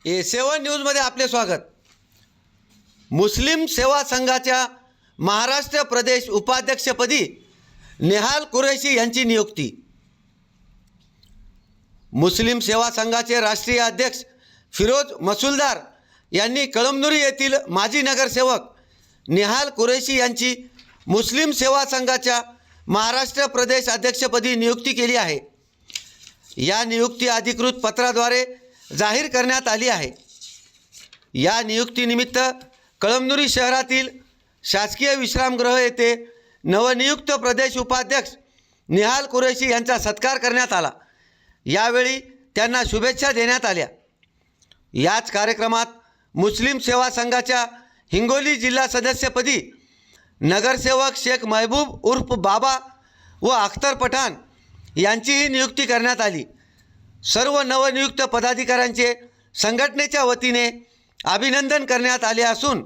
A7 न्यूजमध्ये आपले स्वागत। मुस्लिम सेवा संघाच्या महाराष्ट्र प्रदेश उपाध्यक्षपदी नेहाल कुरैशी यांची नियुक्ती। मुस्लिम सेवा संघाचे राष्ट्रीय अध्यक्ष फिरोज मसुलदार यांनी कळमनुरी येथील माजी नगरसेवक नेहाल कुरैशी यांची मुस्लिम सेवा संघाच्या महाराष्ट्र प्रदेश अध्यक्षपदी नियुक्ती केली आहे। या नियुक्ती अधिकृत पत्राद्वारे जाहीर करण्यात आली आहे। या नियुक्तीनिमित्त कळमनुरी शहरातील शासकीय विश्रामगृह येथे नवनियुक्त प्रदेश उपाध्यक्ष नेहाल कुरैशी यांचा सत्कार करण्यात आला। यावेळी त्यांना शुभेच्छा देण्यात आल्या। याच कार्यक्रमात मुस्लिम सेवा संघाच्या हिंगोली जिल्हा सदस्यपदी नगरसेवक शेख महबूब उर्फ बाबा व अख्तर पठाण यांचीही नियुक्ती करण्यात आली। सर्व नवनियुक्त पदाधिकाऱ्यांचे संघटनेच्या वतीने अभिनंदन करण्यात आले असून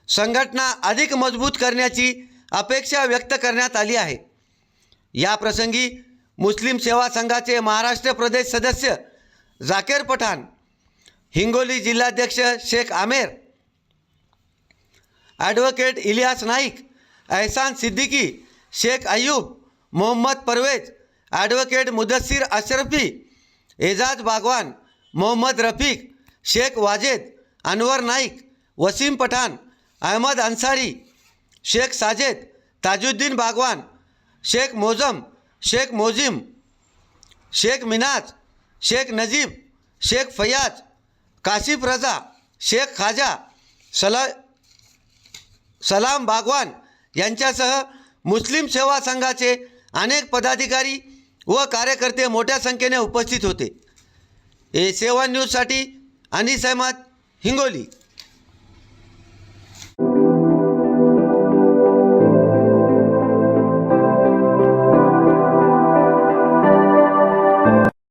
संघटना अधिक मजबूत करण्याची अपेक्षा व्यक्त करण्यात आली आहे। या प्रसंगी मुस्लिम सेवा संघाचे महाराष्ट्र प्रदेश सदस्य जाकीर पठाण, हिंगोली जिल्हाध्यक्ष शेख आमेर, ॲडव्होकेट इलियास नाईक, एहसान सिद्दीकी, शेख अयूब, मोहम्मद परवेज, ॲडव्होकेट मुदस्सिर अशरफी, एजाज बागवान, मोहम्मद रफीक, शेख वाजेद, अनवर नाईक, वसीम पठाण, अहमद अन्सारी, शेख साजेद, ताजुद्दीन बागवान, शेख मोजम, शेख मोजिम, शेख मिनाज, शेख नजीब, शेख फयाज, काशिफ रजा, शेख खाजा, सलाम बागवान यांच्यासह मुस्लिम सेवा संघाचे अनेक पदाधिकारी व कार्यकर्ते मोठ्या संख्येने उपस्थित होते। A7 न्यूजसाठी अनीस अहमद, हिंगोली।